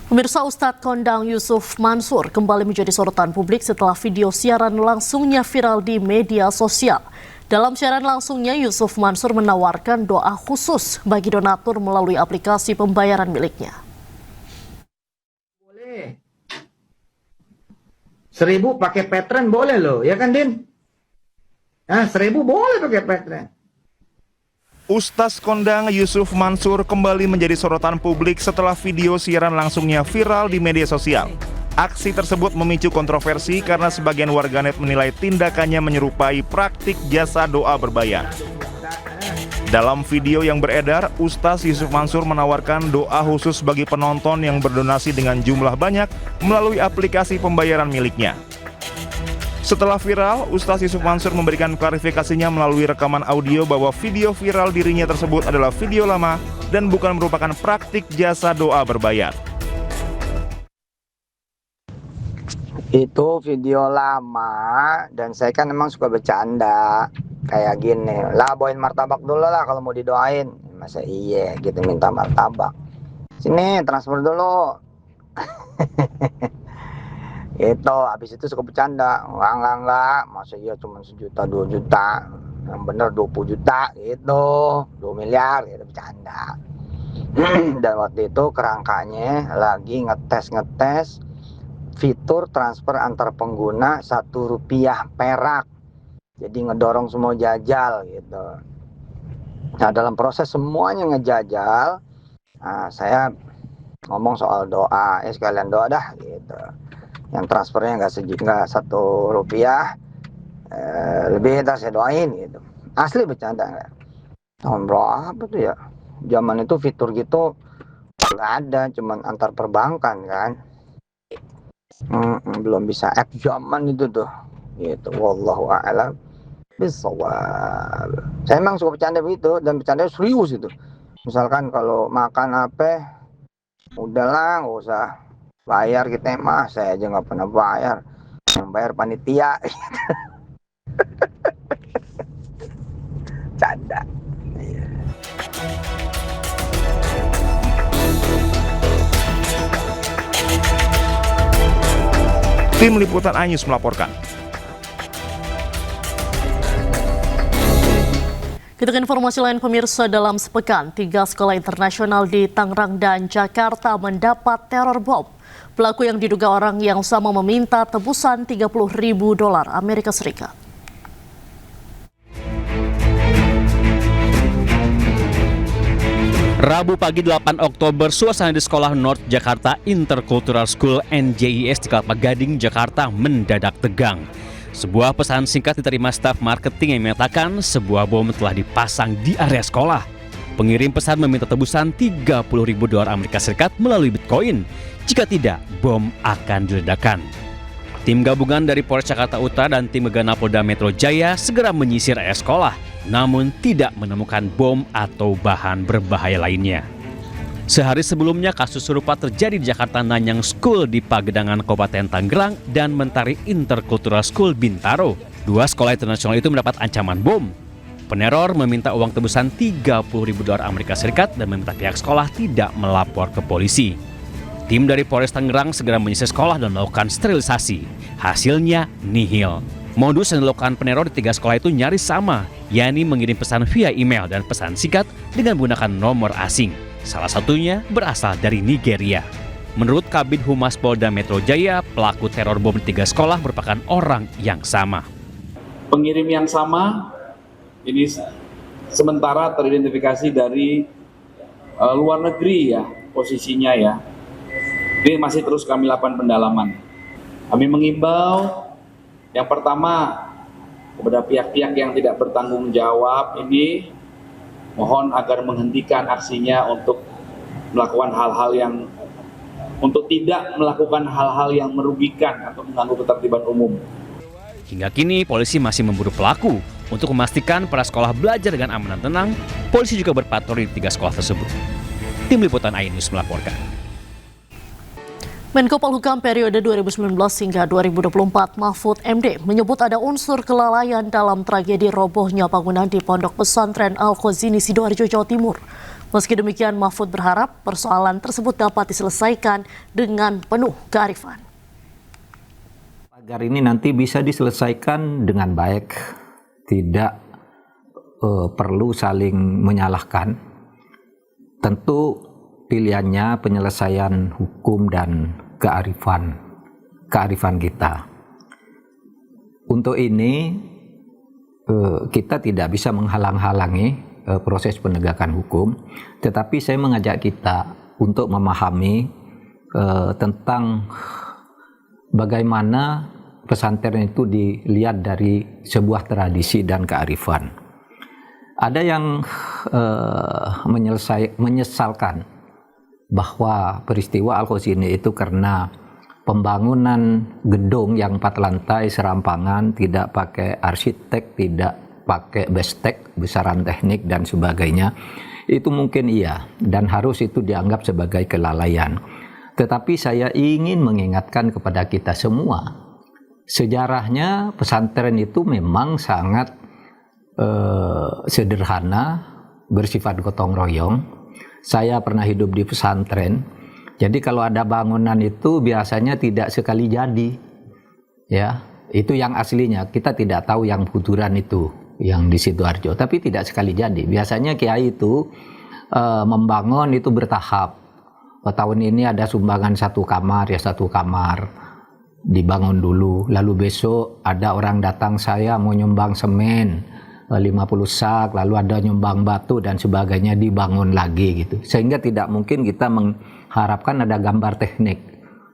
Pemirsa, Ustadz Kondang Yusuf Mansur kembali menjadi sorotan publik setelah video siaran langsungnya viral di media sosial. Dalam siaran langsungnya, Yusuf Mansur menawarkan doa khusus bagi donatur melalui aplikasi pembayaran miliknya. Boleh. 1.000 pakai Patreon boleh loh, ya kan Din? 1.000 boleh pakai Patreon. Ustadz Kondang Yusuf Mansur kembali menjadi sorotan publik setelah video siaran langsungnya viral di media sosial. Aksi tersebut memicu kontroversi karena sebagian warganet menilai tindakannya menyerupai praktik jasa doa berbayar. Dalam video yang beredar, Ustadz Yusuf Mansur menawarkan doa khusus bagi penonton yang berdonasi dengan jumlah banyak melalui aplikasi pembayaran miliknya. Setelah viral, Ustadz Yusuf Mansur memberikan klarifikasinya melalui rekaman audio bahwa video viral dirinya tersebut adalah video lama dan bukan merupakan praktik jasa doa berbayar. Itu video lama dan saya kan emang suka bercanda kayak gini lah, bawain martabak dulu lah kalau mau didoain. Masa iya gitu minta martabak, sini transfer dulu. Itu habis itu suka bercanda, enggak, masa iya cuma 1 juta 2 juta, yang bener 20 juta gitu, 2 miliar gitu, bercanda. Dan waktu itu kerangkanya lagi ngetes fitur transfer antar pengguna Rp1 perak, jadi ngedorong semua jajal gitu. Nah dalam proses semuanya ngejajal, saya ngomong soal doa, sekalian doa dah gitu. Yang transfernya nggak Rp1, lebih ntar saya doain gitu. Asli bercanda nggak? Tahun berapa tuh ya? Zaman itu fitur gitu nggak ada, cuman antar perbankan kan. Belum bisa app zaman itu tuh. Gitu. Wallahu a'lam bishawab. Saya emang suka bercanda begitu dan bercanda serius itu. Misalkan kalau makan apa, udahlah nggak usah bayar kita mah, saya aja nggak pernah bayar, yang bayar panitia. Canda. Tim Liputan iNews melaporkan. Kita ke informasi lain, pemirsa. Dalam sepekan, 3 sekolah internasional di Tangerang dan Jakarta mendapat teror bom. Pelaku yang diduga orang yang sama meminta tebusan $30.000 Amerika Serikat. Rabu pagi 8 Oktober, suasana di sekolah North Jakarta Intercultural School NJIS di Kelapa Gading, Jakarta mendadak tegang. Sebuah pesan singkat diterima staf marketing yang menyatakan sebuah bom telah dipasang di area sekolah. Pengirim pesan meminta tebusan $30.000 Amerika Serikat melalui Bitcoin. Jika tidak, bom akan diledakkan. Tim gabungan dari Polres Jakarta Utara dan tim Gegana Polda Metro Jaya segera menyisir area sekolah, namun tidak menemukan bom atau bahan berbahaya lainnya. Sehari sebelumnya, kasus serupa terjadi di Jakarta Nanyang School di Pagedangan Kabupaten Tangerang dan Mentari Intercultural School Bintaro. 2 sekolah internasional itu mendapat ancaman bom. Peneror meminta uang tebusan $30.000 Amerika Serikat dan meminta pihak sekolah tidak melapor ke polisi. Tim dari Polres Tangerang segera menyisir sekolah dan melakukan sterilisasi. Hasilnya nihil. Modus yang dilakukan peneror di 3 sekolah itu nyaris sama, yakni mengirim pesan via email dan pesan singkat dengan menggunakan nomor asing. Salah satunya berasal dari Nigeria. Menurut Kabid Humas Polda Metro Jaya, pelaku teror bom di 3 sekolah merupakan orang yang sama. Pengirim yang sama ini sementara teridentifikasi dari luar negeri ya, posisinya ya. Ini masih terus kami lakukan pendalaman. Kami mengimbau yang pertama kepada pihak-pihak yang tidak bertanggung jawab ini, mohon agar menghentikan aksinya untuk melakukan hal-hal yang tidak melakukan hal-hal yang merugikan atau mengganggu ketertiban umum. Hingga kini polisi masih memburu pelaku. Untuk memastikan para sekolah belajar dengan aman dan tenang, polisi juga berpatroli di 3 sekolah tersebut. Tim Liputan iNews melaporkan. Menko Polhukam periode 2019 hingga 2024 Mahfud MD menyebut ada unsur kelalaian dalam tragedi robohnya bangunan di Pondok Pesantren Al-Khazini Sidoarjo, Jawa Timur. Meski demikian, Mahfud berharap persoalan tersebut dapat diselesaikan dengan penuh kearifan. Agar ini nanti bisa diselesaikan dengan baik, tidak perlu saling menyalahkan. Tentu pilihannya penyelesaian hukum dan kearifan kita. Untuk ini kita tidak bisa menghalang-halangi proses penegakan hukum, tetapi saya mengajak kita untuk memahami tentang bagaimana pesantren itu dilihat dari sebuah tradisi dan kearifan. Ada yang menyesalkan bahwa peristiwa Al-Khozini itu karena pembangunan gedung yang 4 lantai serampangan, tidak pakai arsitek, tidak pakai bestek, besaran teknik dan sebagainya, itu mungkin iya dan harus itu dianggap sebagai kelalaian. Tetapi saya ingin mengingatkan kepada kita semua, sejarahnya pesantren itu memang sangat sederhana, bersifat gotong royong. Saya pernah hidup di pesantren, jadi kalau ada bangunan itu biasanya tidak sekali jadi, ya itu yang aslinya. Kita tidak tahu yang puturan itu, yang di Sidoarjo, tapi tidak sekali jadi. Biasanya kiai itu membangun itu bertahap. Tahun ini ada sumbangan 1 kamar, ya 1 kamar dibangun dulu, lalu besok ada orang datang, saya mau nyumbang semen 50 sak, lalu ada nyumbang batu dan sebagainya, dibangun lagi gitu. Sehingga tidak mungkin kita mengharapkan ada gambar teknik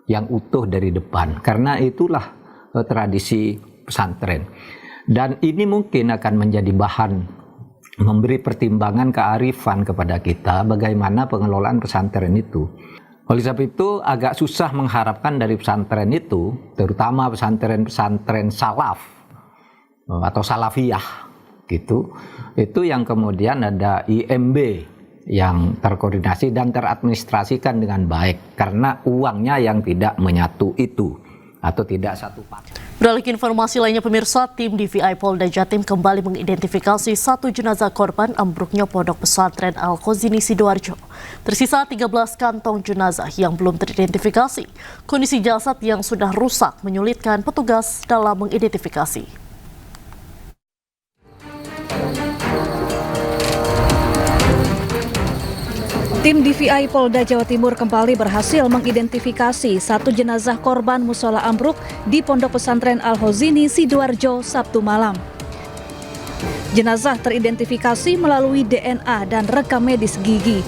yang utuh dari depan, karena itulah tradisi pesantren. Dan ini mungkin akan menjadi bahan memberi pertimbangan kearifan kepada kita bagaimana pengelolaan pesantren itu. Oleh sebab itu agak susah mengharapkan dari pesantren itu, terutama pesantren-pesantren salaf atau salafiyah gitu, itu yang kemudian ada IMB yang terkoordinasi dan teradministrasikan dengan baik, karena uangnya yang tidak menyatu itu atau tidak satu paket. Beralih ke informasi lainnya, pemirsa, tim DVI Polda Jatim kembali mengidentifikasi 1 jenazah korban ambruknya pondok pesantren Al-Khozini Sidoarjo. Tersisa 13 kantong jenazah yang belum teridentifikasi. Kondisi jasad yang sudah rusak menyulitkan petugas dalam mengidentifikasi. Tim DVI Polda Jawa Timur kembali berhasil mengidentifikasi 1 jenazah korban musola ambruk di Pondok Pesantren Al-Khozini Sidoarjo Sabtu malam. Jenazah teridentifikasi melalui DNA dan rekam medis gigi.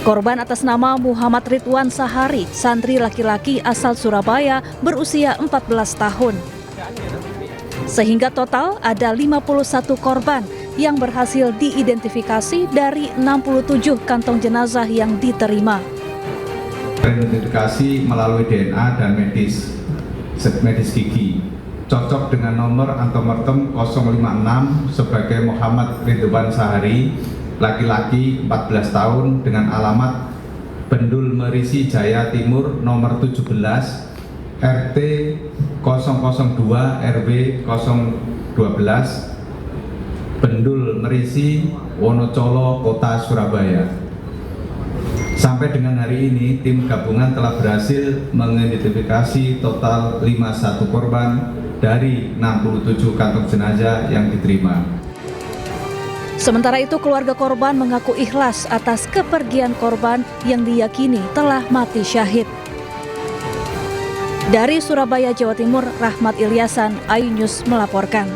Korban atas nama Muhammad Ridwan Sahari, santri laki-laki asal Surabaya berusia 14 tahun. Sehingga total ada 51 korban yang berhasil diidentifikasi dari 67 kantong jenazah yang diterima. Identifikasi melalui DNA dan medis gigi, cocok dengan nomor antemortem 056 sebagai Muhammad Ridwan Sahari, laki-laki 14 tahun dengan alamat Bendul Merisi Jaya Timur nomor 17 RT 002 RW 012 Bendul Merisi, Wonocolo, Kota Surabaya. Sampai dengan hari ini, tim gabungan telah berhasil mengidentifikasi total 51 korban dari 67 kantong jenazah yang diterima. Sementara itu, keluarga korban mengaku ikhlas atas kepergian korban yang diyakini telah mati syahid. Dari Surabaya, Jawa Timur, Rahmat Ilyasan, iNews melaporkan.